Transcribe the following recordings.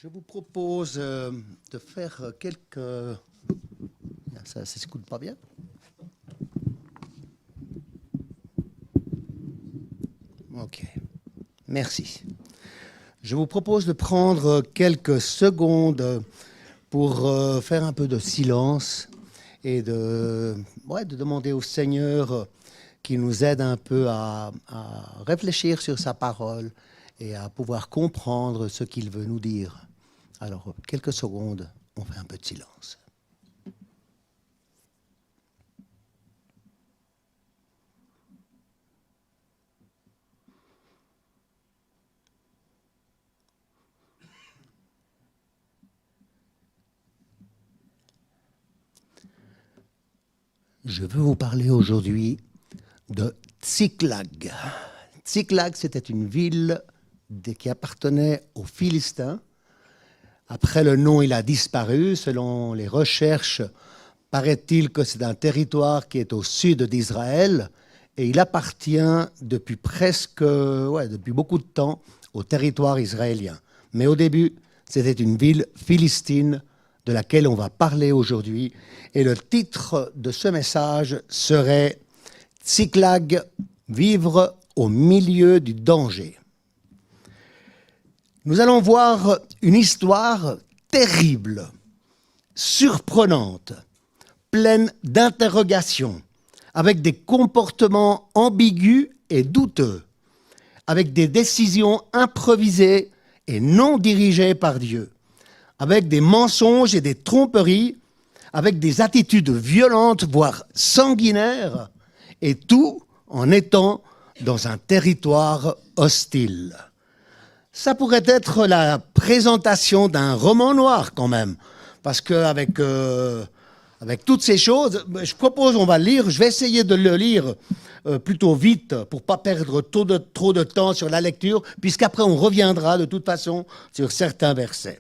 Je vous propose de faire quelques... Ça ne s'écoute pas bien? Ok, merci. Je vous propose de prendre quelques secondes pour faire un peu de silence et de demander au Seigneur qui nous aide un peu à réfléchir sur sa parole et à pouvoir comprendre ce qu'il veut nous dire. Alors, quelques secondes, on fait un peu de silence. Je veux vous parler aujourd'hui de Tsiklag. Tsiklag, c'était une ville qui appartenait aux Philistins. Après, le nom, il a disparu. Selon les recherches, paraît-il que c'est un territoire qui est au sud d'Israël et il appartient depuis depuis beaucoup de temps au territoire israélien. Mais au début, c'était une ville philistine de laquelle on va parler aujourd'hui. Et le titre de ce message serait « Tsiklag, vivre au milieu du danger ». Nous allons voir une histoire terrible, surprenante, pleine d'interrogations, avec des comportements ambigus et douteux, avec des décisions improvisées et non dirigées par Dieu, avec des mensonges et des tromperies, avec des attitudes violentes, voire sanguinaires, et tout en étant dans un territoire hostile. Ça pourrait être la présentation d'un roman noir quand même, parce qu'avec toutes ces choses, je propose, on va le lire, je vais essayer de le lire plutôt vite pour ne pas perdre trop de temps sur la lecture, puisqu'après on reviendra de toute façon sur certains versets.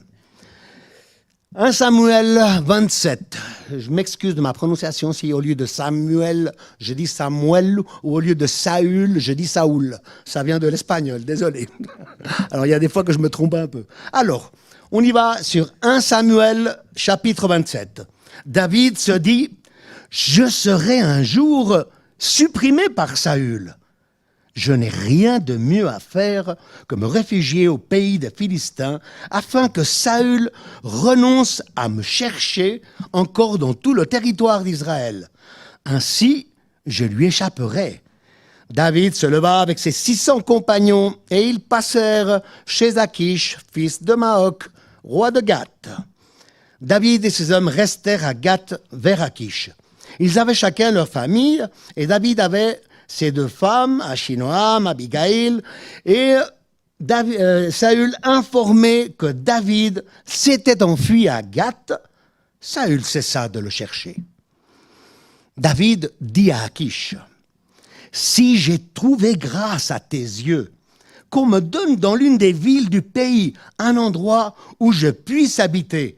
1 Samuel 27. Je m'excuse de ma prononciation si au lieu de Samuel, je dis Samuel, ou au lieu de Saül, je dis Saoul. Ça vient de l'espagnol, désolé. Alors, il y a des fois que je me trompe un peu. Alors, on y va sur 1 Samuel, chapitre 27. David se dit, « Je serai un jour supprimé par Saül. Je n'ai rien de mieux à faire que me réfugier au pays des Philistins afin que Saül renonce à me chercher encore dans tout le territoire d'Israël. Ainsi, je lui échapperai. » David se leva avec ses 600 compagnons et ils passèrent chez Achish, fils de Maoc, roi de Gath. David et ses hommes restèrent à Gath vers Achish. Ils avaient chacun leur famille et David avait ses 2 femmes, Achinoam, Abigail, et Saül informé que David s'était enfui à Gath, Saül cessa de le chercher. David dit à Achish, « Si j'ai trouvé grâce à tes yeux, qu'on me donne dans l'une des villes du pays un endroit où je puisse habiter,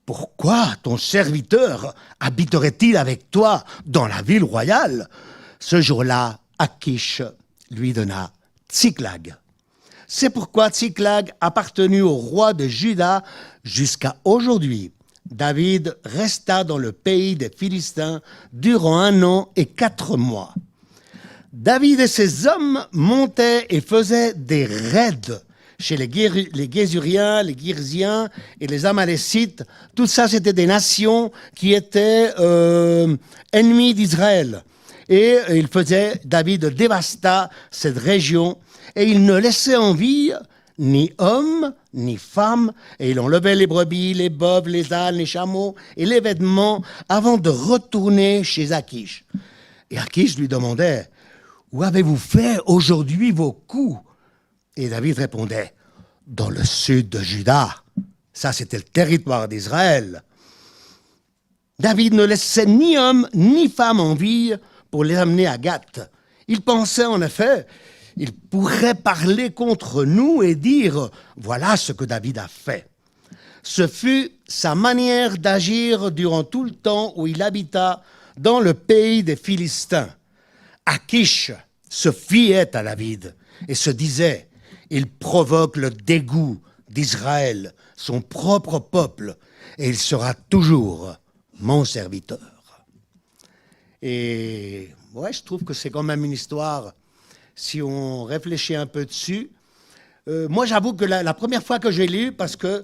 pourquoi ton serviteur habiterait-il avec toi dans la ville royale ?» Ce jour-là, Achish lui donna Tsiklag. C'est pourquoi Tsiklag appartenu au roi de Juda jusqu'à aujourd'hui. David resta dans le pays des Philistins durant 1 an et 4 mois. David et ses hommes montaient et faisaient des raids chez les Gézuriens, les Girziens et les Amalécites. Tout ça, c'était des nations qui étaient ennemies d'Israël. Et David dévasta cette région et il ne laissait en vie ni hommes ni femmes. Et il enlevait les brebis, les bœufs, les ânes, les chameaux et les vêtements avant de retourner chez Achish. Et Achish lui demandait, « Où avez-vous fait aujourd'hui vos coups ?» Et David répondait, « Dans le sud de Juda. » Ça, c'était le territoire d'Israël. David ne laissait ni homme ni femme en vie pour les amener à Gath. Il pensait en effet, il pourrait parler contre nous et dire « Voilà ce que David a fait ». Ce fut sa manière d'agir durant tout le temps où il habita dans le pays des Philistins. Achish se fiait à David et se disait « Il provoque le dégoût d'Israël, son propre peuple, et il sera toujours mon serviteur. Et ouais, je trouve que c'est quand même une histoire, si on réfléchit un peu dessus. Moi, j'avoue que la première fois que j'ai lu, parce que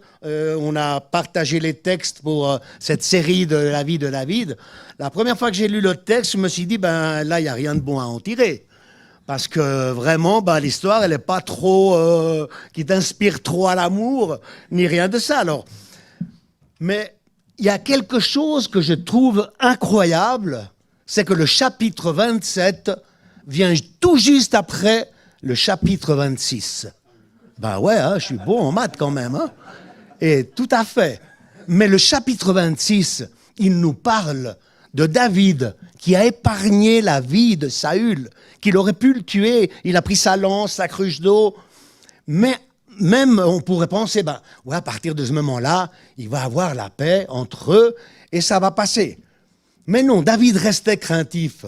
on a partagé les textes pour cette série de la vie de David, la première fois que j'ai lu le texte, je me suis dit, ben là, il n'y a rien de bon à en tirer. Parce que vraiment, ben, l'histoire, elle n'est pas trop, qui t'inspire trop à l'amour, ni rien de ça. Alors, mais il y a quelque chose que je trouve incroyable, c'est que le chapitre 27 vient tout juste après le chapitre 26. Ben ouais, hein, je suis bon en maths quand même. Hein. Et tout à fait. Mais le chapitre 26, il nous parle de David qui a épargné la vie de Saül, qu'il aurait pu le tuer. Il a pris sa lance, sa cruche d'eau. Mais même, on pourrait penser, ben, ouais, à partir de ce moment-là, il va avoir la paix entre eux et ça va passer. Mais non, David restait craintif.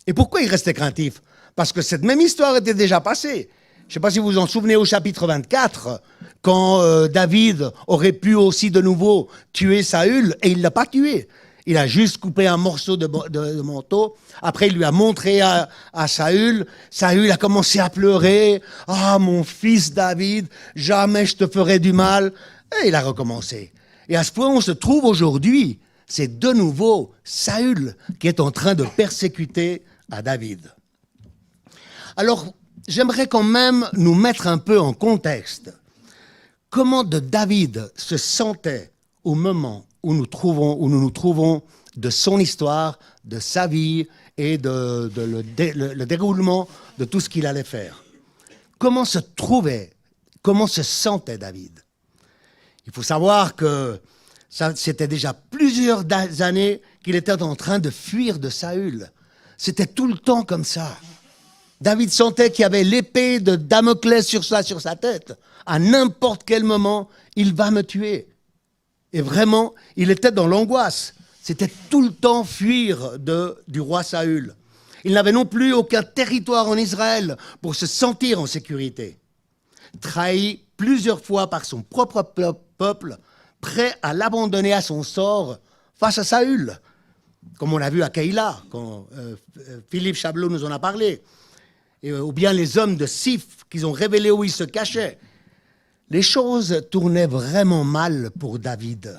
Et pourquoi il restait craintif? Parce que cette même histoire était déjà passée. Je ne sais pas si vous vous en souvenez au chapitre 24, quand David aurait pu aussi de nouveau tuer Saül, et il ne l'a pas tué. Il a juste coupé un morceau de manteau. Après, il lui a montré à Saül. Saül a commencé à pleurer. « Ah, mon fils David, jamais je te ferai du mal. » Et il a recommencé. Et à ce point, on se trouve aujourd'hui. C'est de nouveau Saül qui est en train de persécuter à David. Alors, j'aimerais quand même nous mettre un peu en contexte. Comment David se sentait au moment où nous nous trouvons de son histoire, de sa vie et le déroulement de tout ce qu'il allait faire. Comment se sentait David? Il faut savoir que c'était déjà plusieurs années qu'il était en train de fuir de Saül. C'était tout le temps comme ça. David sentait qu'il y avait l'épée de Damoclès sur sa tête. À n'importe quel moment, il va me tuer. Et vraiment, il était dans l'angoisse. C'était tout le temps fuir du roi Saül. Il n'avait non plus aucun territoire en Israël pour se sentir en sécurité. Trahi plusieurs fois par son propre peuple, prêt à l'abandonner à son sort face à Saül. Comme on l'a vu à Keïla, quand Philippe Chablot nous en a parlé. Ou bien les hommes de Sif qui ont révélé où il se cachait. Les choses tournaient vraiment mal pour David.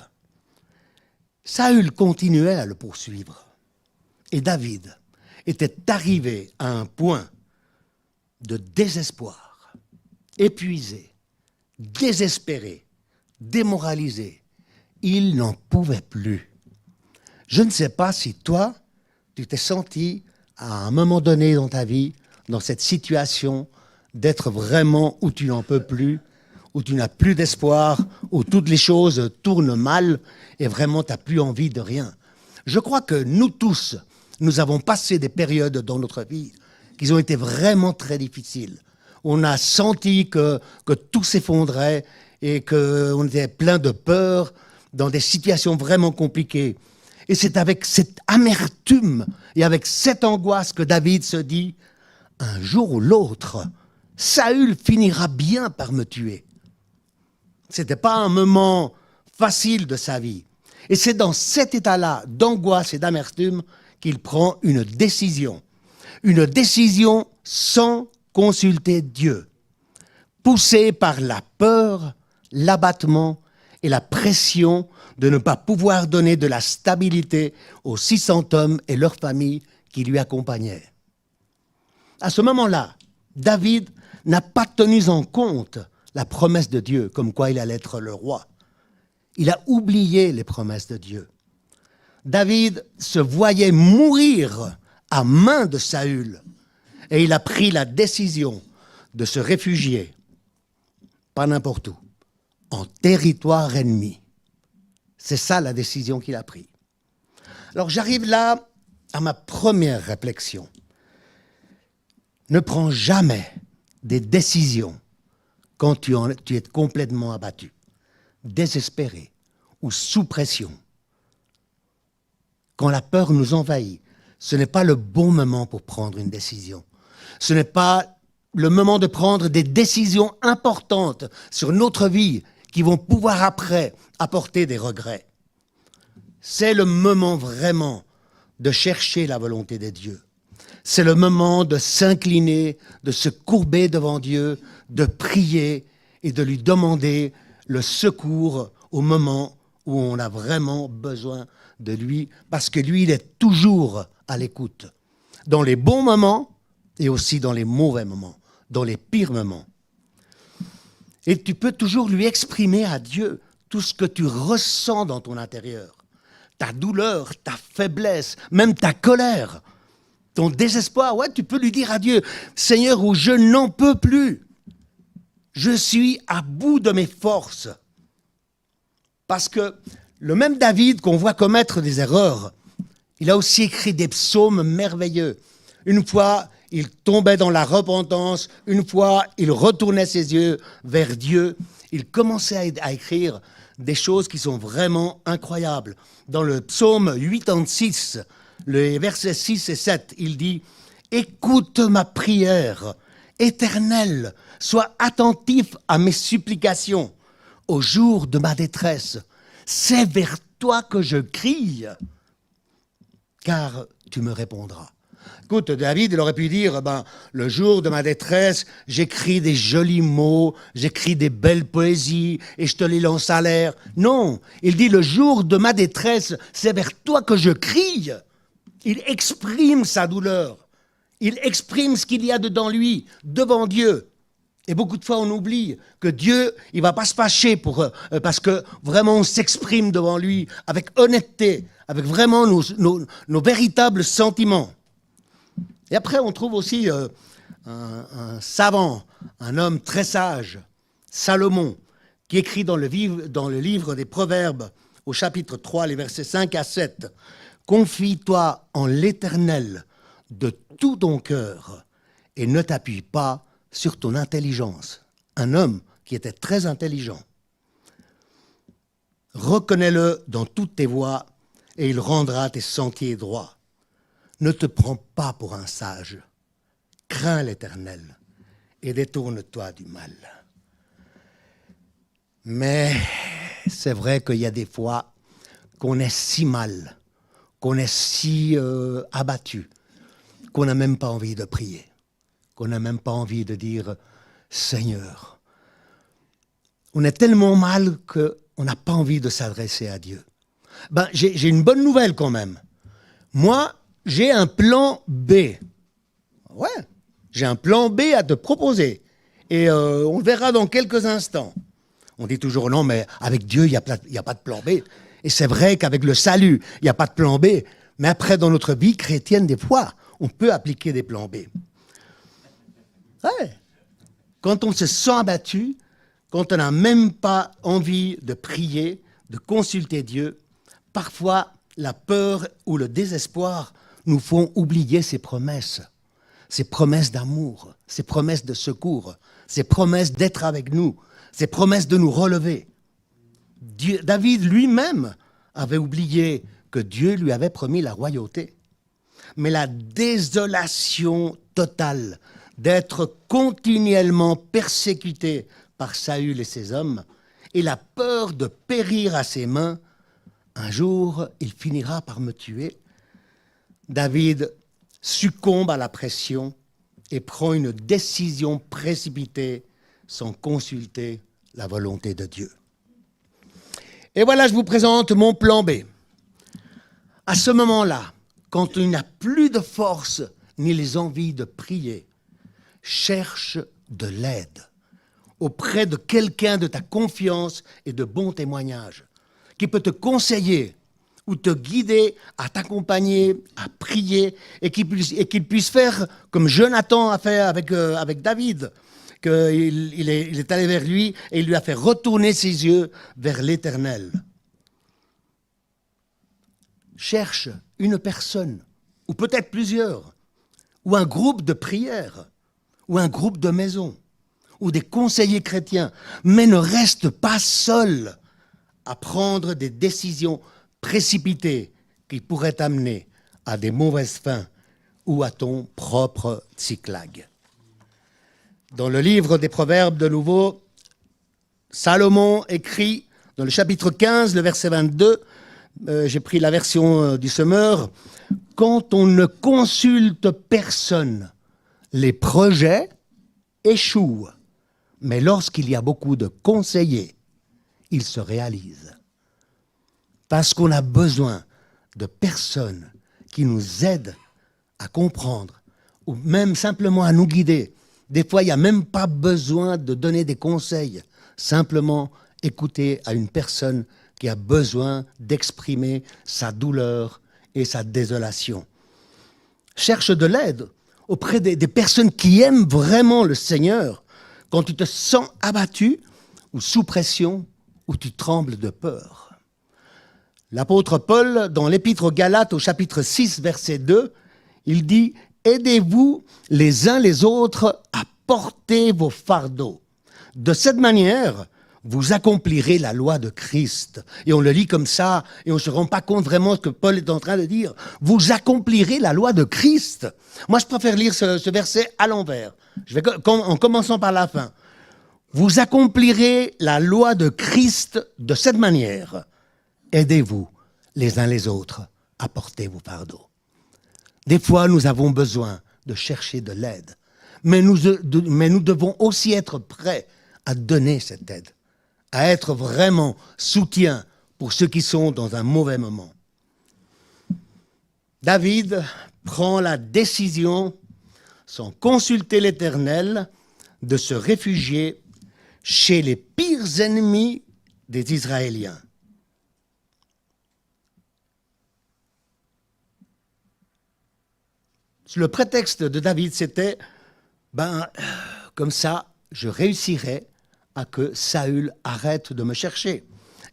Saül continuait à le poursuivre. Et David était arrivé à un point de désespoir, épuisé, désespéré, démoralisé. Il n'en pouvait plus. Je ne sais pas si toi, tu t'es senti à un moment donné dans ta vie dans cette situation d'être vraiment où tu n'en peux plus, où tu n'as plus d'espoir, où toutes les choses tournent mal et vraiment tu n'as plus envie de rien. Je crois que nous tous, nous avons passé des périodes dans notre vie qui ont été vraiment très difficiles. On a senti que tout s'effondrait et qu'on était plein de peur dans des situations vraiment compliquées. Et c'est avec cette amertume et avec cette angoisse que David se dit « Un jour ou l'autre, Saül finira bien par me tuer. » Ce n'était pas un moment facile de sa vie. Et c'est dans cet état-là d'angoisse et d'amertume qu'il prend une décision. Une décision sans consulter Dieu. Poussé par la peur, l'abattement et la pression de ne pas pouvoir donner de la stabilité aux 600 hommes et leurs familles qui lui accompagnaient. À ce moment-là, David n'a pas tenu en compte la promesse de Dieu, comme quoi il allait être le roi. Il a oublié les promesses de Dieu. David se voyait mourir à main de Saül et il a pris la décision de se réfugier, pas n'importe où, en territoire ennemi. C'est ça la décision qu'il a prise. Alors j'arrive là à ma première réflexion. Ne prends jamais des décisions quand tu es complètement abattu, désespéré ou sous pression. Quand la peur nous envahit, ce n'est pas le bon moment pour prendre une décision. Ce n'est pas le moment de prendre des décisions importantes sur notre vie qui vont pouvoir après apporter des regrets. C'est le moment vraiment de chercher la volonté de Dieu. C'est le moment de s'incliner, de se courber devant Dieu, de prier et de lui demander le secours au moment où on a vraiment besoin de lui, parce que lui, il est toujours à l'écoute, dans les bons moments et aussi dans les mauvais moments, dans les pires moments. Et tu peux toujours lui exprimer à Dieu tout ce que tu ressens dans ton intérieur, ta douleur, ta faiblesse, même ta colère, ton désespoir. Ouais, tu peux lui dire à Dieu, Seigneur, où je n'en peux plus, je suis à bout de mes forces. Parce que le même David qu'on voit commettre des erreurs, il a aussi écrit des psaumes merveilleux. Une fois, il tombait dans la repentance. Une fois, il retournait ses yeux vers Dieu. Il commençait à écrire des choses qui sont vraiment incroyables. Dans le psaume 86, les versets 6 et 7, il dit « Écoute ma prière, Éternel, sois attentif à mes supplications. Au jour de ma détresse, c'est vers toi que je crie, car tu me répondras. » Écoute, David, il aurait pu dire, le jour de ma détresse, j'écris des jolis mots, j'écris des belles poésies, et je te les lance à l'air. Non, il dit, le jour de ma détresse, c'est vers toi que je crie. Il exprime sa douleur. Il exprime ce qu'il y a dedans lui, devant Dieu. Et beaucoup de fois, on oublie que Dieu, il ne va pas se fâcher parce que vraiment, on s'exprime devant lui avec honnêteté, avec vraiment nos véritables sentiments. Et après, on trouve aussi un savant, un homme très sage, Salomon, qui écrit dans le livre des Proverbes, au chapitre 3, les versets 5 à 7, « Confie-toi en l'Éternel de tout ton cœur et ne t'appuie pas sur ton intelligence. » Un homme qui était très intelligent. « Reconnais-le dans toutes tes voies et il rendra tes sentiers droits. Ne te prends pas pour un sage. Crains l'Éternel et détourne-toi du mal. » Mais c'est vrai qu'il y a des fois qu'on est si mal, qu'on est si abattu, qu'on n'a même pas envie de prier, qu'on n'a même pas envie de dire « Seigneur ». On est tellement mal qu'on n'a pas envie de s'adresser à Dieu. J'ai une bonne nouvelle quand même. Moi, j'ai un plan B. Ouais, j'ai un plan B à te proposer. Et on le verra dans quelques instants. On dit toujours non, mais avec Dieu, il n'y a pas de plan B. Et c'est vrai qu'avec le salut, il n'y a pas de plan B. Mais après, dans notre vie chrétienne, des fois, on peut appliquer des plans B. Ouais. Quand on se sent abattu, quand on n'a même pas envie de prier, de consulter Dieu, parfois la peur ou le désespoir nous font oublier ses promesses d'amour, ses promesses de secours, ses promesses d'être avec nous, ses promesses de nous relever. David lui-même avait oublié que Dieu lui avait promis la royauté. Mais la désolation totale d'être continuellement persécuté par Saül et ses hommes et la peur de périr à ses mains, un jour, il finira par me tuer. David succombe à la pression et prend une décision précipitée sans consulter la volonté de Dieu. Et voilà, je vous présente mon plan B. À ce moment-là, quand il n'a plus de force ni les envies de prier, cherche de l'aide auprès de quelqu'un de ta confiance et de bons témoignages, qui peut te conseiller ou te guider à t'accompagner, à prier, et qu'il puisse faire comme Jonathan a fait avec David, qu'il est allé vers lui et il lui a fait retourner ses yeux vers l'Éternel. Cherche une personne, ou peut-être plusieurs, ou un groupe de prière, ou un groupe de maison, ou des conseillers chrétiens, mais ne reste pas seul à prendre des décisions précipitées qui pourraient t'amener à des mauvaises fins ou à ton propre cyclag. Dans le livre des Proverbes, de nouveau, Salomon écrit dans le chapitre 15, le verset 22, j'ai pris la version du Semeur, « Quand on ne consulte personne, les projets échouent, mais lorsqu'il y a beaucoup de conseillers, ils se réalisent. » Parce qu'on a besoin de personnes qui nous aident à comprendre, ou même simplement à nous guider. Des fois, il n'y a même pas besoin de donner des conseils. Simplement écouter à une personne qui a besoin d'exprimer sa douleur et sa désolation. Cherche de l'aide auprès des personnes qui aiment vraiment le Seigneur quand tu te sens abattu ou sous pression ou tu trembles de peur. L'apôtre Paul, dans l'Épître aux Galates au chapitre 6, verset 2, il dit « Aidez-vous les uns les autres à porter vos fardeaux. De cette manière, vous accomplirez la loi de Christ. » Et on le lit comme ça, et on ne se rend pas compte vraiment ce que Paul est en train de dire. Vous accomplirez la loi de Christ. Moi, je préfère lire ce verset à l'envers. En commençant par la fin. Vous accomplirez la loi de Christ de cette manière. Aidez-vous les uns les autres à porter vos fardeaux. Des fois, nous avons besoin de chercher de l'aide. Mais nous devons aussi être prêts à donner cette aide, à être vraiment soutien pour ceux qui sont dans un mauvais moment. David prend la décision, sans consulter l'Éternel, de se réfugier chez les pires ennemis des Israéliens. Le prétexte de David, c'était, comme ça, je réussirai à que Saül arrête de me chercher.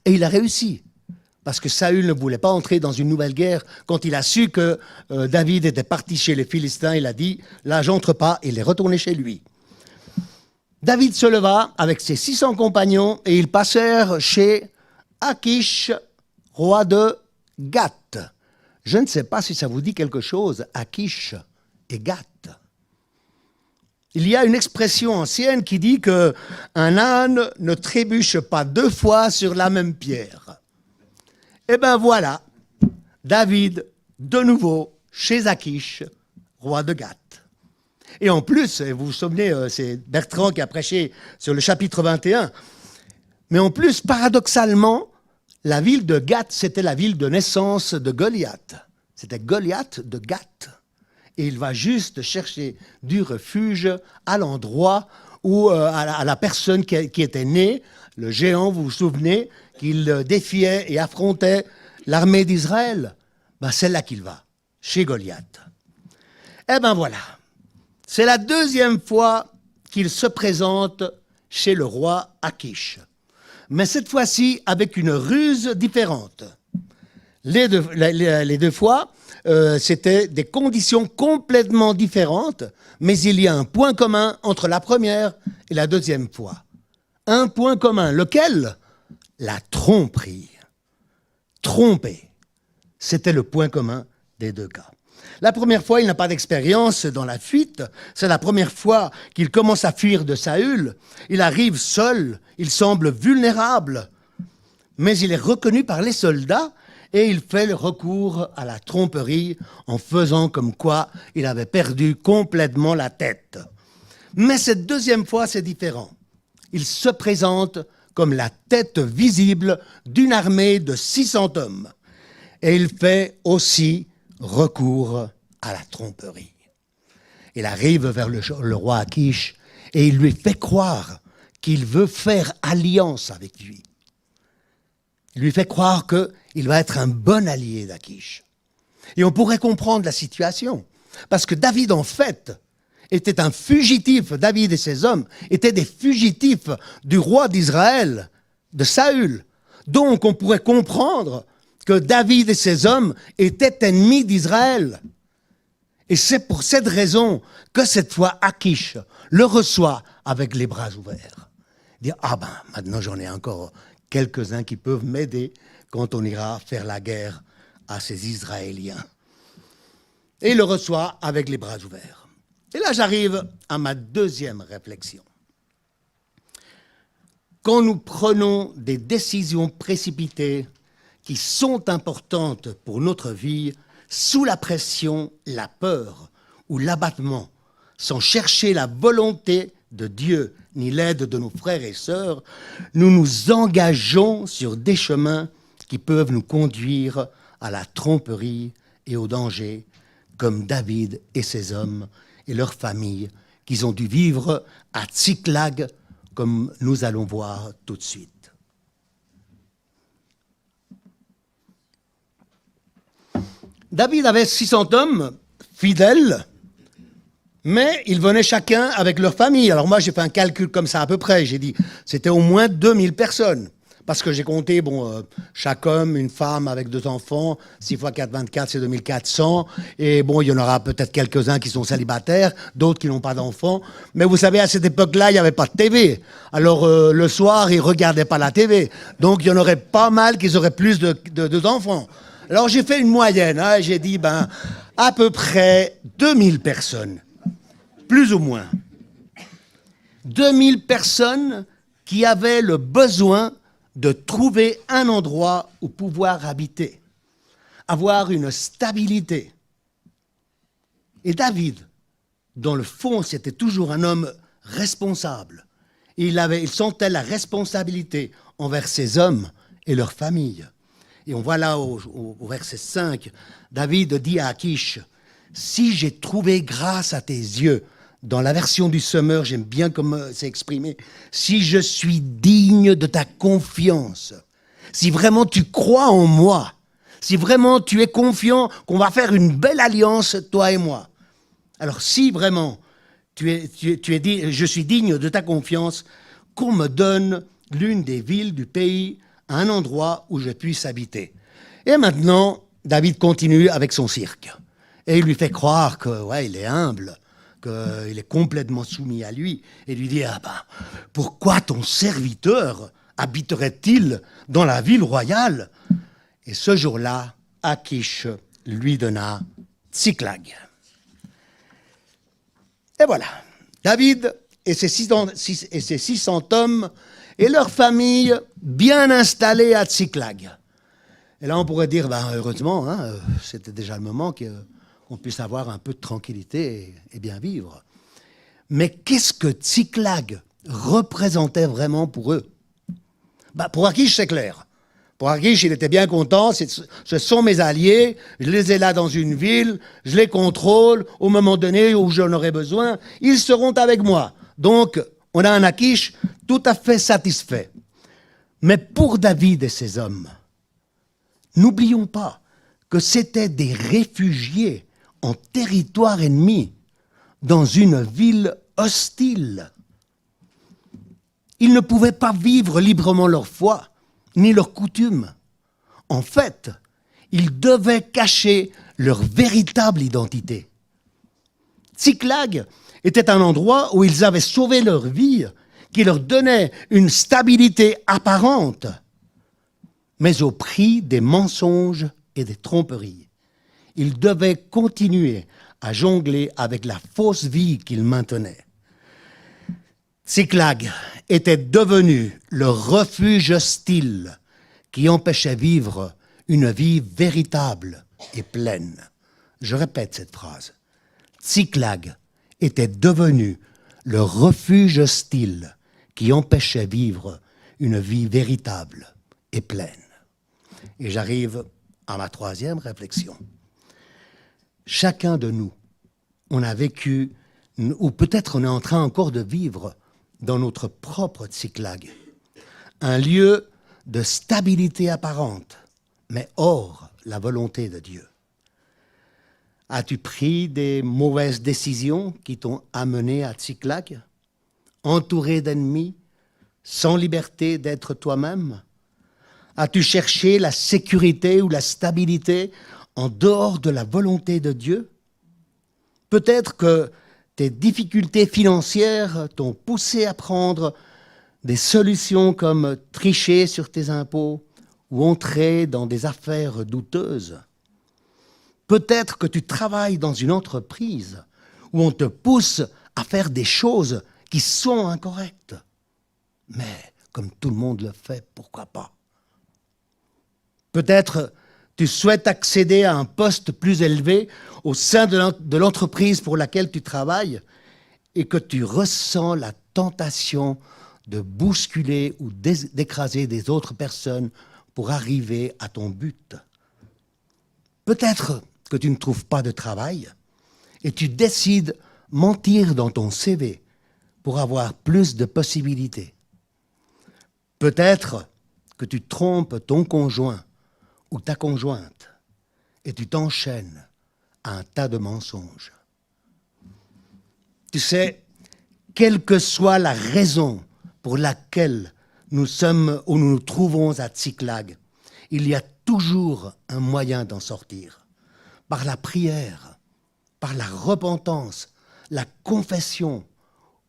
Et il a réussi, parce que Saül ne voulait pas entrer dans une nouvelle guerre. Quand il a su que David était parti chez les Philistins, il a dit, là, j'entre pas, et il est retourné chez lui. David se leva avec ses 600 compagnons, et ils passèrent chez Achish, roi de Gath. Je ne sais pas si ça vous dit quelque chose, Achish et Gath. Il y a une expression ancienne qui dit qu'un âne ne trébuche pas 2 fois sur la même pierre. Eh bien voilà, David, de nouveau, chez Achish, roi de Gath. Et en plus, vous vous souvenez, c'est Bertrand qui a prêché sur le chapitre 21, mais en plus, paradoxalement, la ville de Gath, c'était la ville de naissance de Goliath. C'était Goliath de Gath. Et il va juste chercher du refuge à l'endroit où, à la personne qui était née, le géant, vous vous souvenez, qu'il défiait et affrontait l'armée d'Israël. C'est là qu'il va, chez Goliath. Eh bien voilà, c'est la 2e fois qu'il se présente chez le roi Achish. Mais cette fois-ci avec une ruse différente. Les deux fois, c'était des conditions complètement différentes, mais il y a un point commun entre la première et la 2e fois. Un point commun, lequel? La tromperie. Tromper, c'était le point commun des 2 cas. La première fois, il n'a pas d'expérience dans la fuite. C'est la première fois qu'il commence à fuir de Saül. Il arrive seul, il semble vulnérable. Mais il est reconnu par les soldats et il fait le recours à la tromperie en faisant comme quoi il avait perdu complètement la tête. Mais cette 2e fois, c'est différent. Il se présente comme la tête visible d'une armée de 600 hommes. Et il fait aussi recours à la tromperie. Il arrive vers le roi Achish et il lui fait croire qu'il veut faire alliance avec lui. Il lui fait croire qu'il va être un bon allié d'Achish. Et on pourrait comprendre la situation, parce que David, en fait, était un fugitif. David et ses hommes étaient des fugitifs du roi d'Israël, de Saül. Donc on pourrait comprendre que David et ses hommes étaient ennemis d'Israël. Et c'est pour cette raison que cette fois Achish le reçoit avec les bras ouverts. Il dit, maintenant j'en ai encore quelques-uns qui peuvent m'aider quand on ira faire la guerre à ces Israéliens. Et il le reçoit avec les bras ouverts. Et là j'arrive à ma 2e réflexion. quand nous prenons des décisions précipitées qui sont importantes pour notre vie, sous la pression, la peur ou l'abattement, sans chercher la volonté de Dieu ni l'aide de nos frères et sœurs, nous nous engageons sur des chemins qui peuvent nous conduire à la tromperie et au danger, comme David et ses hommes et leurs familles qu'ils ont dû vivre à Tsiklag, comme nous allons voir tout de suite. David avait 600 hommes fidèles, mais ils venaient chacun avec leur famille. Alors moi, j'ai fait un calcul comme ça à peu près. J'ai dit, c'était au moins 2000 personnes. Parce que j'ai compté, chaque homme, une femme avec 2 enfants, 6 x 4, 24, c'est 2400. Et bon, il y en aura peut-être quelques-uns qui sont célibataires, d'autres qui n'ont pas d'enfants. Mais vous savez, à cette époque-là, il n'y avait pas de TV. Alors, le soir, ils ne regardaient pas la TV. Donc, il y en aurait pas mal qui auraient plus d'enfants. Alors, j'ai fait une moyenne. J'ai dit, à peu près 2000 personnes. Plus ou moins. 2000 personnes qui avaient le besoin de trouver un endroit où pouvoir habiter, avoir une stabilité. Et David, dans le fond, c'était toujours un homme responsable. Il sentait la responsabilité envers ses hommes et leurs familles. Et on voit là au verset 5, David dit à Achish, « Si j'ai trouvé grâce à tes yeux, dans la version du Semeur, j'aime bien comment c'est exprimé, si je suis digne de ta confiance, si vraiment tu crois en moi, si vraiment tu es confiant qu'on va faire une belle alliance, toi et moi. Alors si vraiment je suis digne de ta confiance, qu'on me donne l'une des villes du pays, un endroit où je puisse habiter. » Et maintenant, David continue avec son cirque. Et il lui fait croire il est humble, qu'il est complètement soumis à lui, et lui dit, pourquoi ton serviteur habiterait-il dans la ville royale? Et ce jour-là, Achish lui donna Tsiklag. Et voilà, David et ses 600 hommes et leur famille bien installés à Tsiklag. Et là, on pourrait dire, heureusement, c'était déjà le moment qu'on puisse avoir un peu de tranquillité et bien vivre. Mais qu'est-ce que Tsiklag représentait vraiment pour eux? Pour Achish, c'est clair. Pour Achish, il était bien content, ce sont mes alliés, je les ai là dans une ville, je les contrôle, au moment donné où j'en aurai besoin, ils seront avec moi. Donc, on a un Achish tout à fait satisfait. Mais pour David et ses hommes, n'oublions pas que c'étaient des réfugiés en territoire ennemi, dans une ville hostile. Ils ne pouvaient pas vivre librement leur foi, ni leurs coutumes. En fait, ils devaient cacher leur véritable identité. Tsiklag était un endroit où ils avaient sauvé leur vie, qui leur donnait une stabilité apparente, mais au prix des mensonges et des tromperies. Ils devaient continuer à jongler avec la fausse vie qu'ils maintenaient. Tsiklag était devenu le refuge hostile qui empêchait vivre une vie véritable et pleine. Je répète cette phrase. Tsiklag était devenu le refuge hostile qui empêchait vivre une vie véritable et pleine. Et j'arrive à ma 3e réflexion. Chacun de nous, on a vécu, ou peut-être on est en train encore de vivre dans notre propre Tsiklag, un lieu de stabilité apparente, mais hors la volonté de Dieu. As-tu pris des mauvaises décisions qui t'ont amené à Tsiklag, entouré d'ennemis, sans liberté d'être toi-même? As-tu cherché la sécurité ou la stabilité en dehors de la volonté de Dieu? Peut-être que tes difficultés financières t'ont poussé à prendre des solutions comme tricher sur tes impôts ou entrer dans des affaires douteuses. Peut-être que tu travailles dans une entreprise où on te pousse à faire des choses qui sont incorrectes. Mais comme tout le monde le fait, pourquoi pas? Peut-être tu souhaites accéder à un poste plus élevé au sein de l'entreprise pour laquelle tu travailles et que tu ressens la tentation de bousculer ou d'écraser des autres personnes pour arriver à ton but. Peut-être que tu ne trouves pas de travail et tu décides mentir dans ton CV pour avoir plus de possibilités. Peut-être que tu trompes ton conjoint ou ta conjointe et tu t'enchaînes à un tas de mensonges. Tu sais, quelle que soit la raison pour laquelle nous sommes ou nous nous trouvons à Tsiklag, il y a toujours un moyen d'en sortir. Par la prière, par la repentance, la confession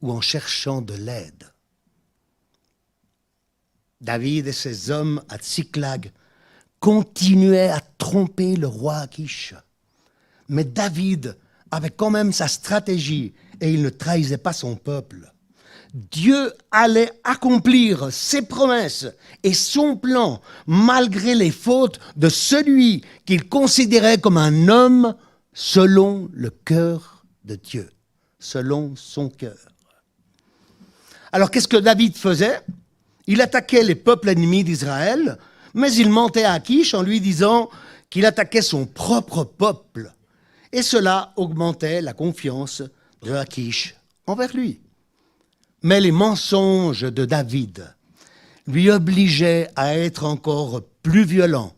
ou en cherchant de l'aide. David et ses hommes à Tsiklag continuaient à tromper le roi Akish. Mais David avait quand même sa stratégie et il ne trahissait pas son peuple. Dieu allait accomplir ses promesses et son plan malgré les fautes de celui qu'il considérait comme un homme selon le cœur de Dieu, selon son cœur. Alors qu'est-ce que David faisait? Il attaquait les peuples ennemis d'Israël, mais il mentait à Akish en lui disant qu'il attaquait son propre peuple. Et cela augmentait la confiance de Akish envers lui. Mais les mensonges de David lui obligeaient à être encore plus violent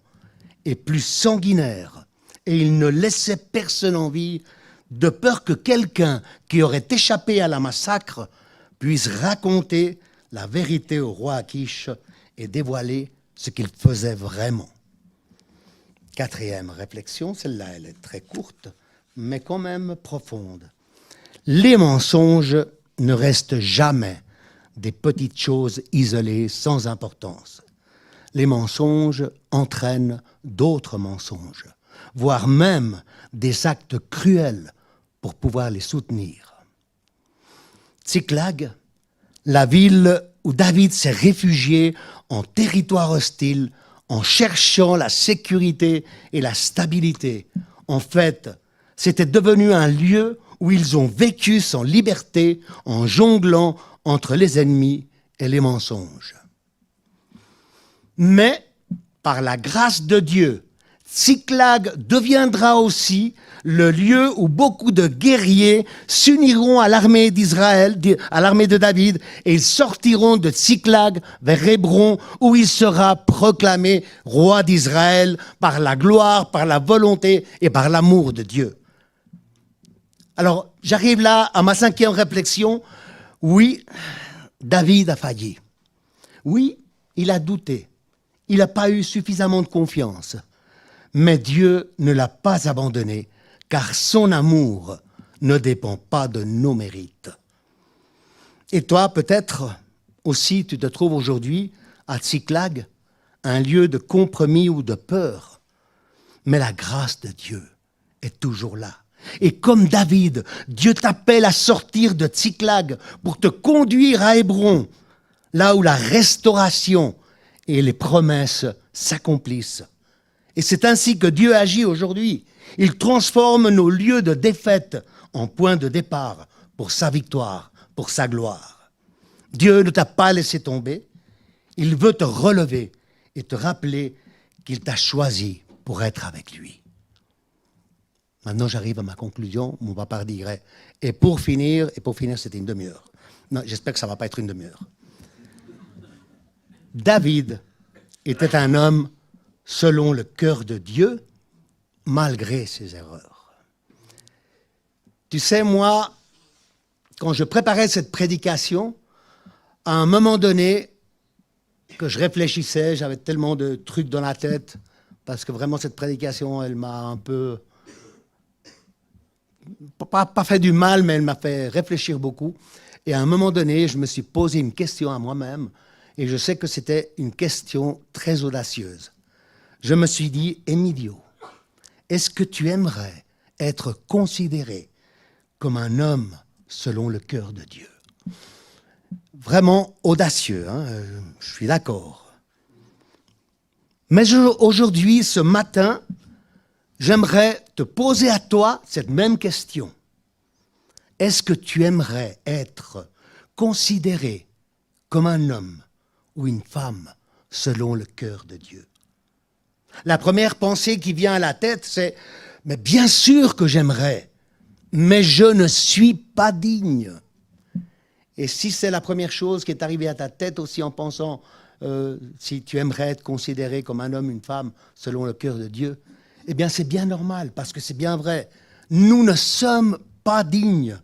et plus sanguinaire, et il ne laissait personne en vie, de peur que quelqu'un qui aurait échappé à la massacre puisse raconter la vérité au roi Akish et dévoiler ce qu'il faisait vraiment. Quatrième réflexion, celle-là elle est très courte, mais quand même profonde. Les mensonges ne restent jamais des petites choses isolées sans importance. Les mensonges entraînent d'autres mensonges, voire même des actes cruels pour pouvoir les soutenir. Tsiklag, la ville où David s'est réfugié en territoire hostile, en cherchant la sécurité et la stabilité. En fait, c'était devenu un lieu où ils ont vécu sans liberté, en jonglant entre les ennemis et les mensonges. Mais, par la grâce de Dieu, Tsiklag deviendra aussi le lieu où beaucoup de guerriers s'uniront à l'armée d'Israël, à l'armée de David, et ils sortiront de Tsiklag vers Hébron, où il sera proclamé roi d'Israël par la gloire, par la volonté et par l'amour de Dieu. Alors, j'arrive là à ma cinquième réflexion. Oui, David a failli. Oui, il a douté. Il n'a pas eu suffisamment de confiance. Mais Dieu ne l'a pas abandonné, car son amour ne dépend pas de nos mérites. Et toi, peut-être aussi, tu te trouves aujourd'hui à Tsiklag, un lieu de compromis ou de peur. Mais la grâce de Dieu est toujours là. Et comme David, Dieu t'appelle à sortir de Tsiklag pour te conduire à Hébron, là où la restauration et les promesses s'accomplissent. Et c'est ainsi que Dieu agit aujourd'hui. Il transforme nos lieux de défaite en points de départ pour sa victoire, pour sa gloire. Dieu ne t'a pas laissé tomber. Il veut te relever et te rappeler qu'il t'a choisi pour être avec lui. Maintenant, j'arrive à ma conclusion. Mon papa dirait, et pour finir, c'était une demi-heure. Non, j'espère que ça ne va pas être une demi-heure. David était un homme selon le cœur de Dieu, malgré ses erreurs. Tu sais, moi, quand je préparais cette prédication, à un moment donné, que je réfléchissais, j'avais tellement de trucs dans la tête, parce que vraiment cette prédication, elle m'a un peu, pas fait du mal, mais elle m'a fait réfléchir beaucoup. Et à un moment donné, je me suis posé une question à moi-même, et je sais que c'était une question très audacieuse. Je me suis dit, Emilio, est-ce que tu aimerais être considéré comme un homme selon le cœur de Dieu? vraiment audacieux, hein, je suis d'accord. Mais aujourd'hui, ce matin, j'aimerais te poser à toi cette même question. Est-ce que tu aimerais être considéré comme un homme ou une femme selon le cœur de Dieu? La première pensée qui vient à la tête, c'est « Mais bien sûr que j'aimerais, mais je ne suis pas digne. » Et si c'est la première chose qui est arrivée à ta tête aussi en pensant si tu aimerais être considéré comme un homme, une femme selon le cœur de Dieu, eh bien c'est bien normal parce que c'est bien vrai. Nous ne sommes pas dignes.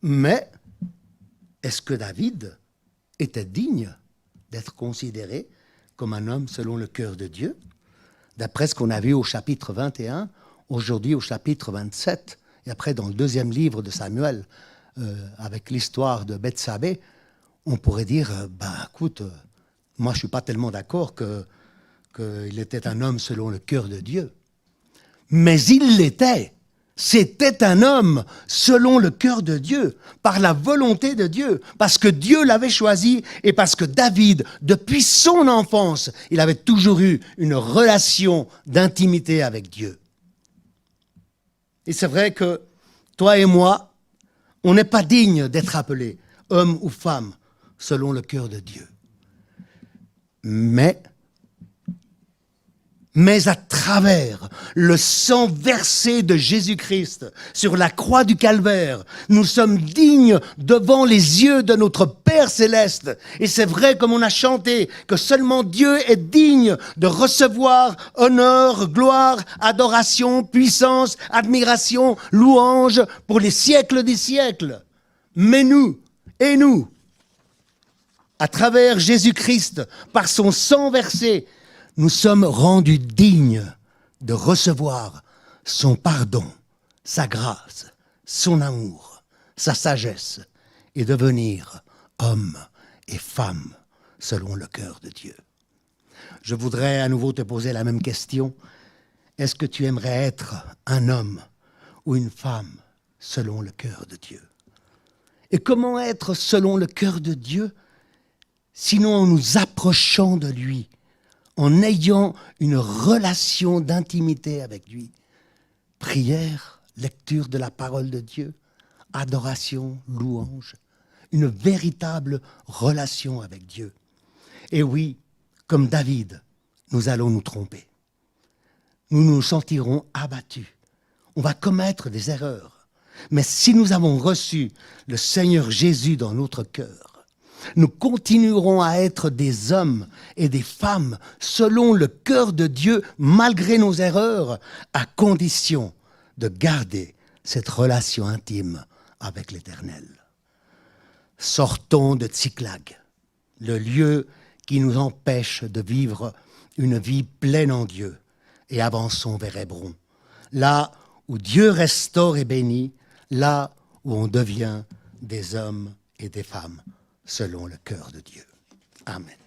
Mais est-ce que David était digne d'être considéré comme un homme selon le cœur de Dieu? D'après ce qu'on a vu au chapitre 21, aujourd'hui au chapitre 27, et après dans le deuxième livre de Samuel, avec l'histoire de Bethsabée, on pourrait dire, écoute, moi je ne suis pas tellement d'accord qu'il était un homme selon le cœur de Dieu. Mais il l'était. C'était un homme selon le cœur de Dieu, par la volonté de Dieu, parce que Dieu l'avait choisi et parce que David, depuis son enfance, il avait toujours eu une relation d'intimité avec Dieu. Et c'est vrai que toi et moi, on n'est pas digne d'être appelé homme ou femme selon le cœur de Dieu. Mais à travers le sang versé de Jésus-Christ sur la croix du Calvaire, nous sommes dignes devant les yeux de notre Père Céleste. Et c'est vrai, comme on a chanté, que seulement Dieu est digne de recevoir honneur, gloire, adoration, puissance, admiration, louange pour les siècles des siècles. Mais nous, à travers Jésus-Christ, par son sang versé, nous sommes rendus dignes de recevoir son pardon, sa grâce, son amour, sa sagesse et devenir hommes et femmes selon le cœur de Dieu. Je voudrais à nouveau te poser la même question. Est-ce que tu aimerais être un homme ou une femme selon le cœur de Dieu? Et comment être selon le cœur de Dieu? Sinon en nous approchant de lui, en ayant une relation d'intimité avec lui. Prière, lecture de la parole de Dieu, adoration, louange, une véritable relation avec Dieu. Et oui, comme David, nous allons nous tromper. Nous nous sentirons abattus. On va commettre des erreurs. Mais si nous avons reçu le Seigneur Jésus dans notre cœur, nous continuerons à être des hommes et des femmes selon le cœur de Dieu, malgré nos erreurs, à condition de garder cette relation intime avec l'Éternel. Sortons de Tsiklag, le lieu qui nous empêche de vivre une vie pleine en Dieu, et avançons vers Hébron, là où Dieu restaure et bénit, là où on devient des hommes et des femmes selon le cœur de Dieu. Amen.